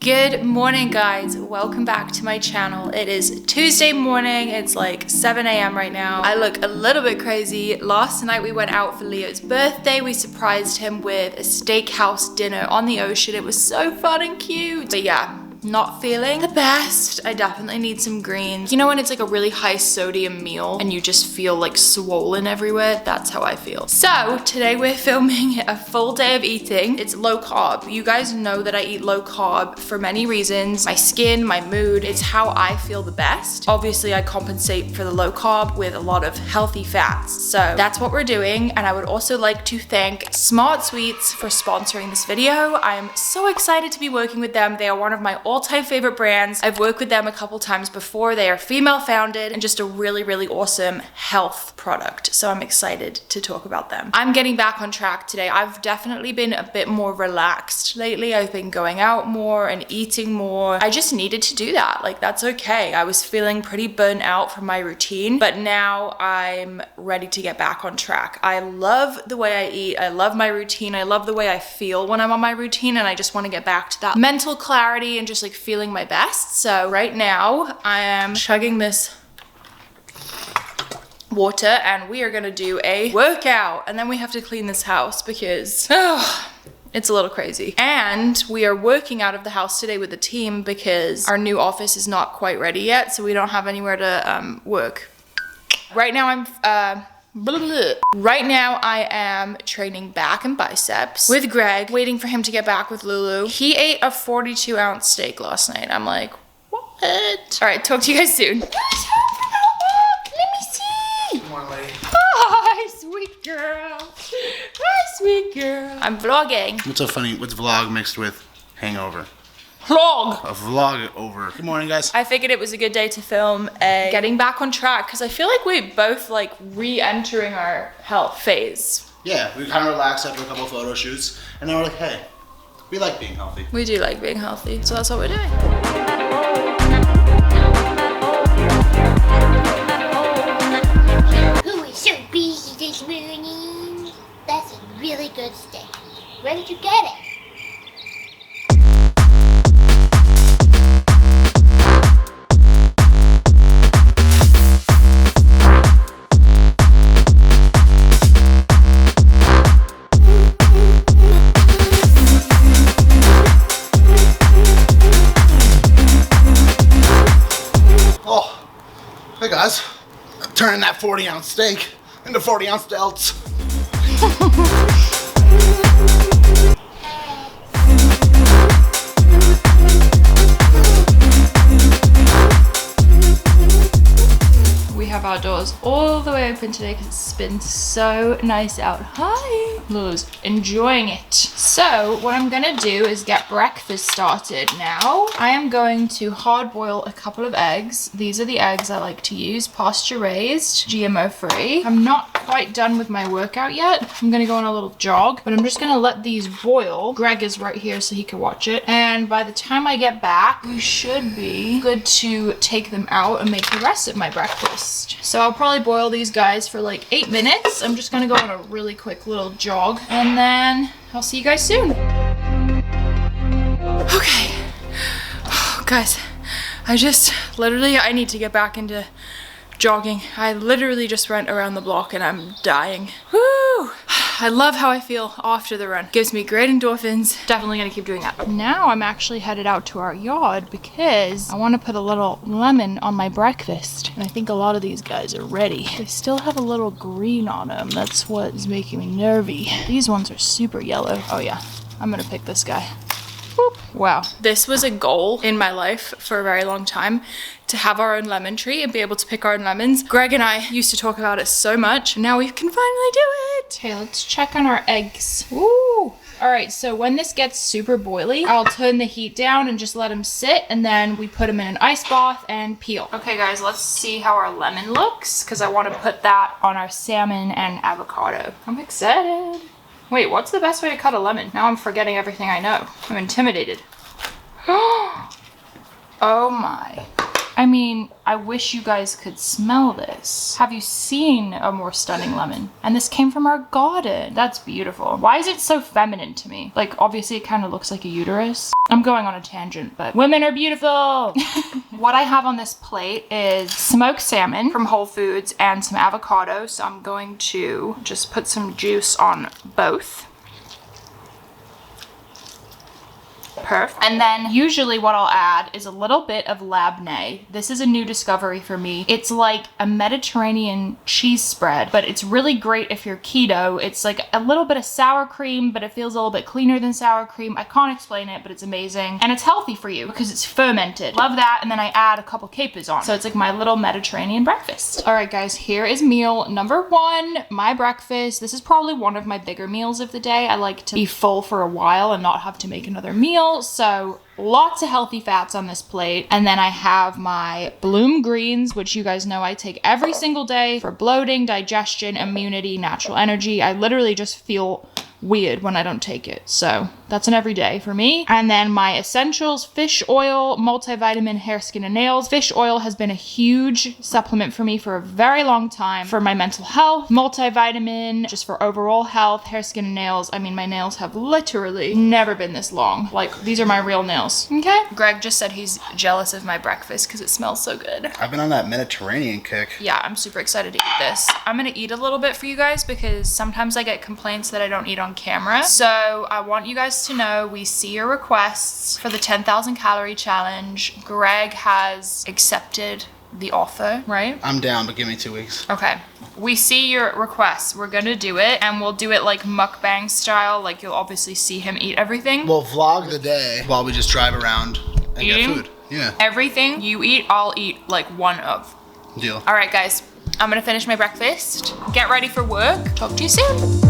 Good morning, guys. Welcome back to my channel. It is Tuesday morning. It's like 7 a.m. right now. I look a little bit crazy. Last night we went out for Leo's birthday. We surprised him with a steakhouse dinner on the ocean. It was so fun and cute. But yeah, not feeling the best. I definitely need some greens. You know when it's like a really high sodium meal and you just feel like swollen everywhere? That's how I feel. So today we're filming a full day of eating. It's low carb. You guys know that I eat low carb for many reasons. My skin, my mood, it's how I feel the best. Obviously I compensate for the low carb with a lot of healthy fats. So that's what we're doing. And I would also like to thank SmartSweets for sponsoring this video. I am so excited to be working with them. They are one of my all-time favorite brands. I've worked with them a couple times before. They are female founded and just a really, really awesome health product. So I'm excited to talk about them. I'm getting back on track today. I've definitely been a bit more relaxed lately. I've been going out more and eating more. I just needed to do that. Like, that's okay. I was feeling pretty burnt out from my routine, but now I'm ready to get back on track. I love the way I eat. I love my routine. I love the way I feel when I'm on my routine, and I just want to get back to that mental clarity and just like feeling my best. So right now I am chugging this water and we are gonna do a workout, and then we have to clean this house because it's a little crazy. And we are working out of the house today with the team because our new office is not quite ready yet, so we don't have anywhere to work. Right now Right now I am training back and biceps with Greg, waiting for him to get back with Lulu. He ate a 42-ounce steak last night. I'm like, what? All right, talk to you guys soon. Let me see. Come on, lady. Hi, sweet girl. Hi, sweet girl. I'm vlogging. What's so funny? What's vlog mixed with hangover? Vlog. A vlog over. Good morning, guys. I figured it was a good day to film a getting back on track because I feel like we're both like re-entering our health phase. Yeah, we kind of relaxed after a couple of photo shoots, and now we're like, hey, we like being healthy. We do like being healthy, so that's what we're doing. Who is so busy this morning? That's a really good steak. Where did you get it? Oh, hey guys. I'm turning that 40-ounce steak into 40-ounce delts. We have our doors all the way open today because it's been so nice out. Hi! Lulu's enjoying it. So what I'm gonna do is get breakfast started now. I am going to hard boil a couple of eggs. These are the eggs I like to use, pasture raised, GMO free. I'm not quite done with my workout yet. I'm gonna go on a little jog, but I'm just gonna let these boil. Greg is right here so he can watch it. And by the time I get back, we should be good to take them out and make the rest of my breakfast. So I'll probably boil these guys for like 8 minutes. I'm just gonna go on a really quick little jog and then I'll see you guys soon. Okay. Oh, guys, I need to get back into jogging. I literally just went around the block and I'm dying. Woo! I love how I feel after the run. Gives me great endorphins. Definitely gonna keep doing that. Now I'm actually headed out to our yard because I want to put a little lemon on my breakfast. And I think a lot of these guys are ready. They still have a little green on them. That's what is making me nervy. These ones are super yellow. Oh yeah, I'm gonna pick this guy. Whoop. Wow. This was a goal in my life for a very long time, to have our own lemon tree and be able to pick our own lemons. Greg and I used to talk about it so much, and now we can finally do it. Okay, let's check on our eggs. Woo! All right, so when this gets super boily, I'll turn the heat down and just let them sit, and then we put them in an ice bath and peel. Okay guys, let's see how our lemon looks, because I want to put that on our salmon and avocado. I'm excited. Wait, what's the best way to cut a lemon? Now I'm forgetting everything I know. I'm intimidated. Oh my. I mean, I wish you guys could smell this. Have you seen a more stunning lemon? And this came from our garden. That's beautiful. Why is it so feminine to me? Like, obviously it kind of looks like a uterus. I'm going on a tangent, but women are beautiful. What I have on this plate is smoked salmon from Whole Foods and some avocado. So I'm going to just put some juice on both. Perf. And then usually what I'll add is a little bit of labneh. This is a new discovery for me. It's like a Mediterranean cheese spread, but it's really great if you're keto. It's like a little bit of sour cream, but it feels a little bit cleaner than sour cream. I can't explain it, but it's amazing. And it's healthy for you because it's fermented. Love that. And then I add a couple capers on. So it's like my little Mediterranean breakfast. All right, guys, here is meal number 1, my breakfast. This is probably one of my bigger meals of the day. I like to be full for a while and not have to make another meal. So lots of healthy fats on this plate. And then I have my Bloom greens, which you guys know I take every single day for bloating, digestion, immunity, natural energy. I literally just feel weird when I don't take it. So that's an everyday for me. And then my essentials, fish oil, multivitamin, hair, skin, and nails. Fish oil has been a huge supplement for me for a very long time for my mental health. Multivitamin, just for overall health, hair, skin, and nails. I mean, my nails have literally never been this long. Like, these are my real nails. Okay. Greg just said he's jealous of my breakfast because it smells so good. I've been on that Mediterranean kick. Yeah, I'm super excited to eat this. I'm gonna eat a little bit for you guys because sometimes I get complaints that I don't eat on camera. So I want you guys to know we see your requests for the 10,000 calorie challenge. Greg has accepted the offer, right? I'm down, but give me 2 weeks. Okay. We see your requests. We're gonna do it, and we'll do it like mukbang style. Like, you'll obviously see him eat everything. We'll vlog the day while we just drive around and Eating? get food. Yeah. Everything you eat, I'll eat like one of. Deal. All right, guys. I'm gonna finish my breakfast. Get ready for work. Talk to you soon.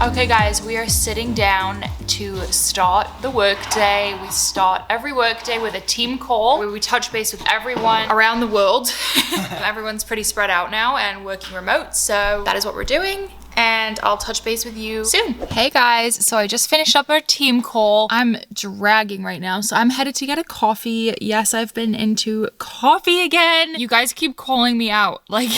Okay guys, we are sitting down to start the workday. We start every workday with a team call where we touch base with everyone around the world. Everyone's pretty spread out now and working remote, so that is what we're doing. And I'll touch base with you soon. Hey guys, so I just finished up our team call. I'm dragging right now, so I'm headed to get a coffee. Yes, I've been into coffee again. You guys keep calling me out. Like,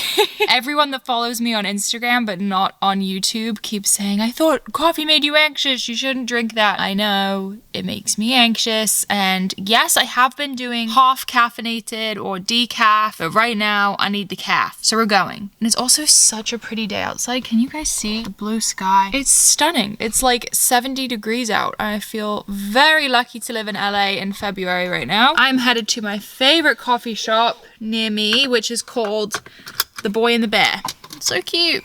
everyone that follows me on Instagram but not on YouTube keeps saying, I thought coffee made you anxious. You shouldn't drink that. I know, it makes me anxious. And yes, I have been doing half caffeinated or decaf, but right now I need the calf. So we're going. And it's also such a pretty day outside. Can you guys see the blue sky? It's stunning. It's like 70 degrees out. I feel very lucky to live in LA in February right now. I'm headed to my favorite coffee shop near me, which is called The Boy and the Bear. It's so cute.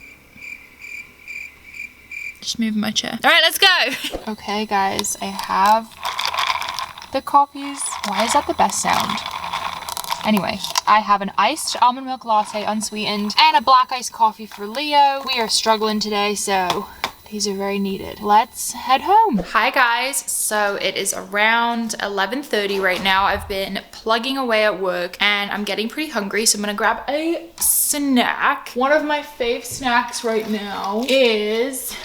Just moving my chair. All right, let's go. Okay, guys, I have the coffees. Why is that the best sound? Anyway, I have an iced almond milk latte, unsweetened, and a black iced coffee for Leo. We are struggling today, so these are very needed. Let's head home. Hi guys, so it is around 11:30 right now. I've been plugging away at work and I'm getting pretty hungry, so I'm gonna grab a snack. One of my fave snacks right now is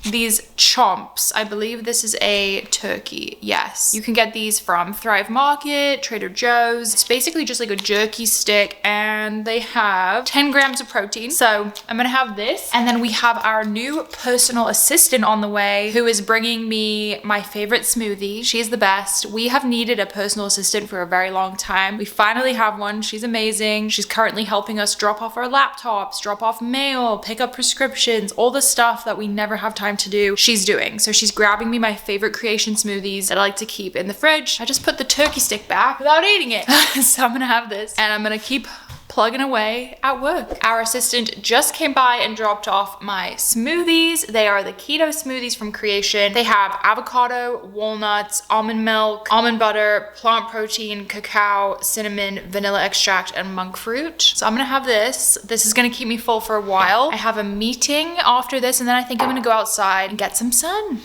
these chomps. I believe this is a turkey. Yes. You can get these from Thrive Market, Trader Joe's. It's basically just like a jerky stick and they have 10 grams of protein. So I'm gonna have this. And then we have our new personal assistant on the way who is bringing me my favorite smoothie. She's the best. We have needed a personal assistant for a very long time. We finally have one. She's amazing. She's currently helping us drop off our laptops, drop off mail, pick up prescriptions, all the stuff that we never have time to do, she's doing. So she's grabbing me my favorite creation smoothies that I like to keep in the fridge. I just put the turkey stick back without eating it. So I'm gonna have this and I'm gonna keep plugging away at work. Our assistant just came by and dropped off my smoothies. They are the keto smoothies from Creation. They have avocado, walnuts, almond milk, almond butter, plant protein, cacao, cinnamon, vanilla extract, and monk fruit. So I'm gonna have this. This is gonna keep me full for a while. I have a meeting after this and then I think I'm gonna go outside and get some sun.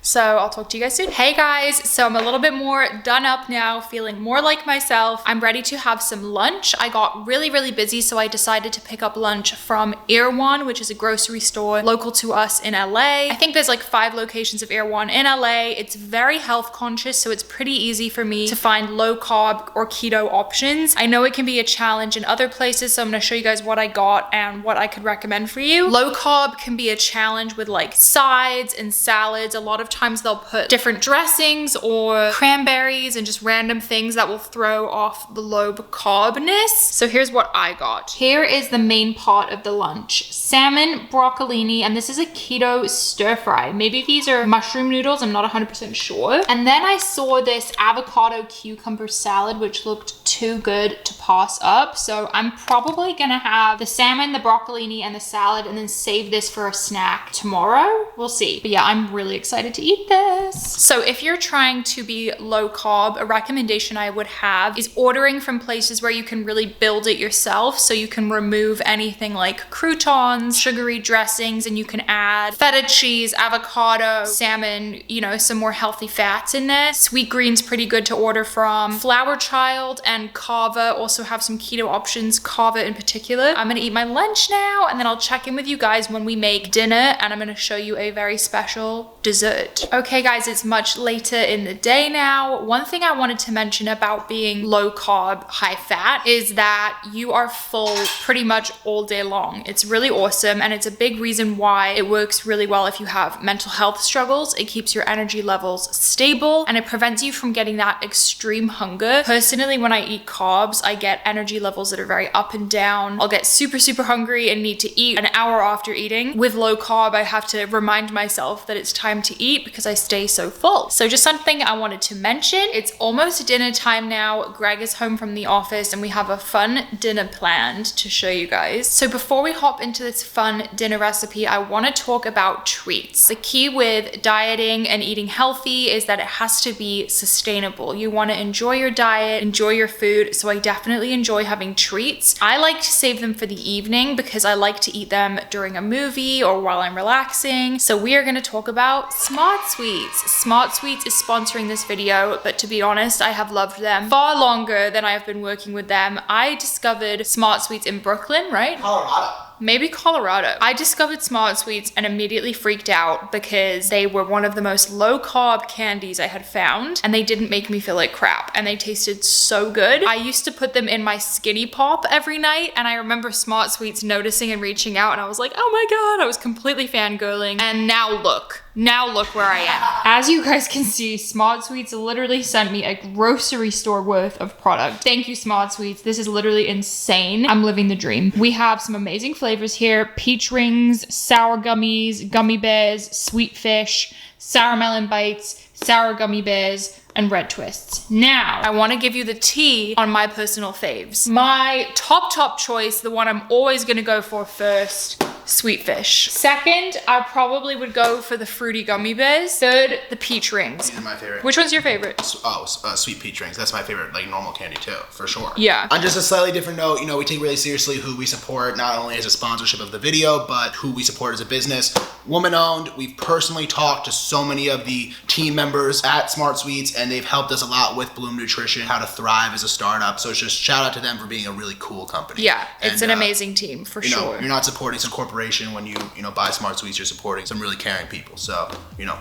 So I'll talk to you guys soon. Hey guys, so I'm a little bit more done up now, feeling more like myself. I'm ready to have some lunch. I got really busy, so I decided to pick up lunch from Errands, which is a grocery store local to us in LA. I think there's like 5 locations of Errands in LA. It's very health conscious, so it's pretty easy for me to find low carb or keto options. I know it can be a challenge in other places, so I'm gonna show you guys what I got and what I could recommend for you. Low carb can be a challenge with like sides and salads. A lot of times they'll put different dressings or cranberries and just random things that will throw off the low carbness. So here's what I got. Here is the main part of the lunch. Salmon, broccolini, and this is a keto stir fry. Maybe these are mushroom noodles, I'm not 100% sure. And then I saw this avocado cucumber salad, which looked too good to pass up. So I'm probably gonna have the salmon, the broccolini, and the salad, and then save this for a snack tomorrow. We'll see. But yeah, I'm really excited to eat this. So if you're trying to be low carb, a recommendation I would have is ordering from places where you can really build it yourself. So you can remove anything like croutons, sugary dressings, and you can add feta cheese, avocado, salmon, you know, some more healthy fats in there. Sweet Green's pretty good to order from. Flower Child and Kava also have some keto options, Kava in particular. I'm gonna eat my lunch now, and then I'll check in with you guys when we make dinner, and I'm gonna show you a very special dessert. Okay guys, it's much later in the day now. One thing I wanted to mention about being low carb, high fat is that you are full pretty much all day long. It's really awesome, and it's a big reason why it works really well if you have mental health struggles. It keeps your energy levels stable, and it prevents you from getting that extreme hunger. Personally, when I eat carbs, I get energy levels that are very up and down. I'll get super hungry and need to eat an hour after eating. With low carb, I have to remind myself that it's time to eat because I stay so full. So just something I wanted to mention. It's almost dinner time now. Greg is home from the office, and we have a fun dinner planned to show you guys. So before we hop into this fun dinner recipe, I want to talk about treats. The key with dieting and eating healthy is that it has to be sustainable. You want to enjoy your diet, enjoy your food. So I definitely enjoy having treats. I like to save them for the evening because I like to eat them during a movie or while I'm relaxing. So we are going to talk about SmartSweets. SmartSweets is sponsoring this video, but to be honest, I have loved them far longer than I have been working with them. I discovered SmartSweets in Brooklyn, right? Colorado. Maybe Colorado. I discovered SmartSweets and immediately freaked out because they were one of the most low carb candies I had found, and they didn't make me feel like crap, and they tasted so good. I used to put them in my Skinny Pop every night, and I remember SmartSweets noticing and reaching out, and I was like, oh my God, I was completely fangirling. And now look where I am. As you guys can see, SmartSweets literally sent me a grocery store worth of product. Thank you, SmartSweets. This is literally insane. I'm living the dream. We have some amazing flavors here: peach rings, sour gummies, gummy bears, sweet fish, sour melon bites, sour gummy bears, and red twists. Now, I want to give you the tea on my personal faves. My top choice, the one I'm always going to go for first, sweet fish. Second, I probably would go for the fruity gummy bears. Third, the peach rings. These are my favorite. Which one's your favorite? Sweet peach rings. That's my favorite, like normal candy too, for sure. Yeah. On just a slightly different note, you know, we take really seriously who we support, not only as a sponsorship of the video, but who we support as a business. Woman owned. We've personally talked to so many of the team members at SmartSweets, and they've helped us a lot with Bloom Nutrition, how to thrive as a startup. So it's just shout out to them for being a really cool company. Yeah, it's an amazing team for sure. You're not supporting some corporation when you buy SmartSweets. You're supporting some really caring people. So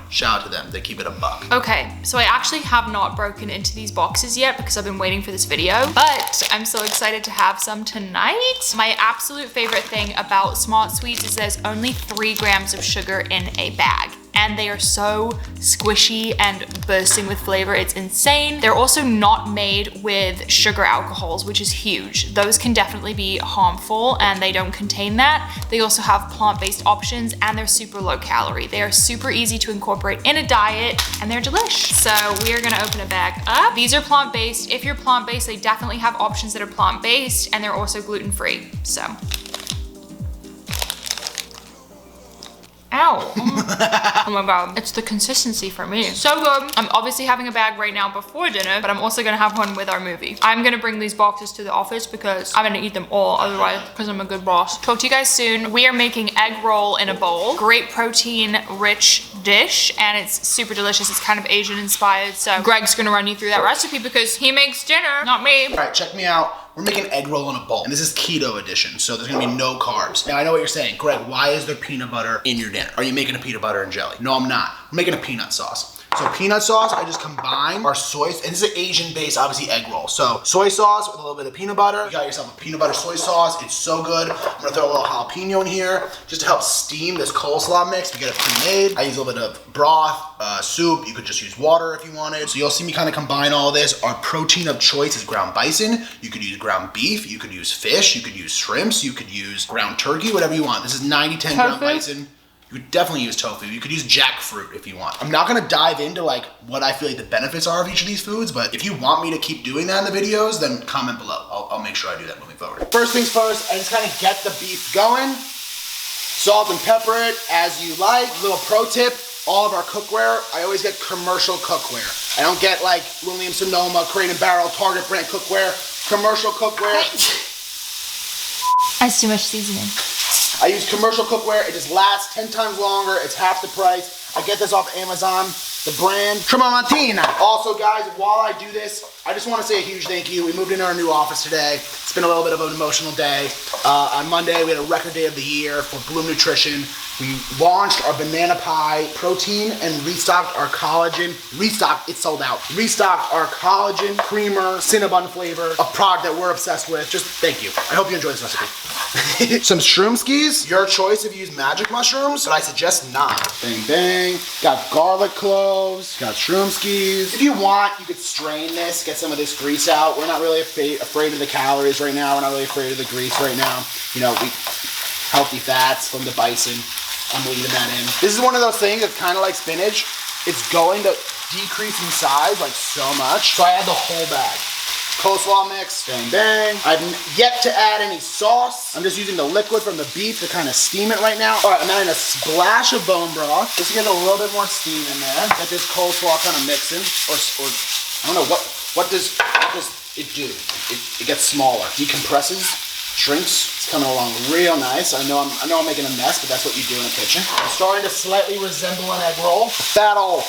shout out to them. They keep it a buck. Okay, so I actually have not broken into these boxes yet because I've been waiting for this video, but I'm so excited to have some tonight. My absolute favorite thing about SmartSweets is there's only 3 grams of sugar in a bag, and they are so squishy and bursting with flavor. It's insane. They're also not made with sugar alcohols, which is huge. Those can definitely be harmful, and they don't contain that. They also have plant-based options, and they're super low calorie. They are super easy to incorporate in a diet, and they're delish. So we are gonna open a bag up. These are plant-based. If you're plant-based, they definitely have options that are plant-based, and they're also gluten-free, so. Ow. Oh my God. It's the consistency for me. So good. I'm obviously having a bag right now before dinner, but I'm also gonna have one with our movie. I'm gonna bring these boxes to the office because I'm gonna eat them all otherwise, because I'm a good boss. Talk to you guys soon. We are making egg roll in a bowl. Great protein rich dish, and it's super delicious. It's kind of Asian inspired. So Greg's gonna run you through that recipe because he makes dinner, not me. All right, check me out. We're making egg roll in a bowl, and this is keto edition, so there's gonna be no carbs. Now, I know what you're saying. Greg, why is there peanut butter in your dinner? Are you making a peanut butter and jelly? No, I'm not. I'm making a peanut sauce. So peanut sauce, I just combine our soy, and this is an Asian-based, obviously, egg roll. So soy sauce with a little bit of peanut butter. You got yourself a peanut butter soy sauce. It's so good. I'm gonna throw a little jalapeno in here just to help steam this coleslaw mix. We get it pre-made. I use a little bit of broth, soup. You could just use water if you wanted. So you'll see me kind of combine all this. Our protein of choice is ground bison. You could use ground beef. You could use fish. You could use shrimps. You could use ground turkey, whatever you want. This is 90-10 ground bison. You would definitely use tofu. You could use jackfruit if you want. I'm not gonna dive into like what I feel like the benefits are of each of these foods, but if you want me to keep doing that in the videos, then comment below. I'll make sure I do that moving forward. First things first, I just kind of get the beef going. Salt and pepper it as you like. Little pro tip, all of our cookware, I always get commercial cookware. I don't get like Williams Sonoma, Crate & Barrel, Target brand cookware. Commercial cookware. That's too much seasoning. I use commercial cookware. It just lasts 10 times longer. It's half the price. I get this off Amazon. The brand Tremontina. Also, guys, while I do this, I just want to say a huge thank you. We moved into our new office today. It's been a little bit of an emotional day. On Monday, we had a record day of the year for Bloom Nutrition. We launched our banana pie protein and restocked our collagen. Restocked, it's sold out. Restocked our collagen creamer Cinnabon flavor, a product that we're obsessed with. Just thank you. I hope you enjoy this recipe. Some shroom skis. Your choice if you use magic mushrooms, but I suggest not. Bang, bang. Got garlic cloves. Got shroom skis. If you want, you could strain this, get some of this grease out. We're not really afraid of the calories right now. We're not really afraid of the grease right now. You know, healthy fats from the bison. I'm leaving that in. This is one of those things that's kind of like spinach. It's going to decrease in size like so much. So I add the whole bag. Coleslaw mix, bang bang. I've yet to add any sauce. I'm just using the liquid from the beef to kind of steam it right now. All right, I'm adding a splash of bone broth. Just to get a little bit more steam in there. Get this coleslaw kind of mixing. Or I don't know, what does it do? It gets smaller, decompresses. Shrinks. It's coming along real nice. I know I'm making a mess, but that's what you do in a kitchen. It's starting to slightly resemble an egg roll. Fat old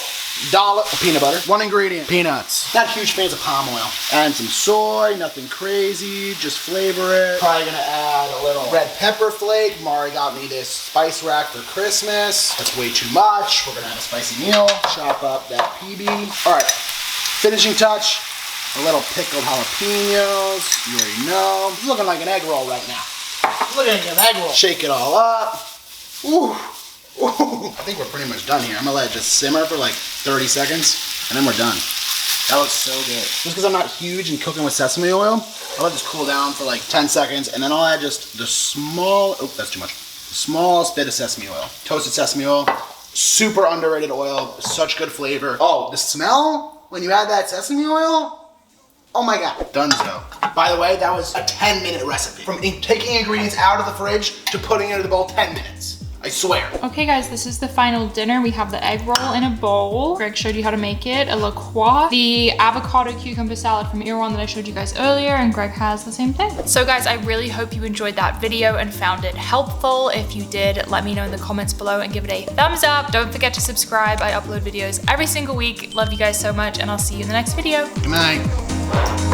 dollop of peanut butter. One ingredient, peanuts. Not huge fans of palm oil. Add some soy, nothing crazy, just flavor it. Probably gonna add a little red pepper flake. Mari got me this spice rack for Christmas. That's way too much. We're gonna have a spicy meal. Chop up that PB. All right, finishing touch. A little pickled jalapenos, you already know. It's looking like an egg roll right now. Looking like an egg roll. Shake it all up. Ooh, ooh. I think we're pretty much done here. I'm gonna let it just simmer for like 30 seconds, and then we're done. That looks so good. Just because I'm not huge in cooking with sesame oil, I'll let this cool down for like 10 seconds, and then I'll add just the that's too much. The smallest bit of sesame oil. Toasted sesame oil, super underrated oil, such good flavor. Oh, the smell when you add that sesame oil, oh my God, donezo. By the way, that was a 10-minute recipe. From taking ingredients out of the fridge to putting it in the bowl, 10 minutes. I swear. Okay guys, this is the final dinner. We have the egg roll in a bowl. Greg showed you how to make it, a La Croix. The avocado cucumber salad from Iran that I showed you guys earlier, and Greg has the same thing. So guys, I really hope you enjoyed that video and found it helpful. If you did, let me know in the comments below and give it a thumbs up. Don't forget to subscribe. I upload videos every single week. Love you guys so much, and I'll see you in the next video. Good night.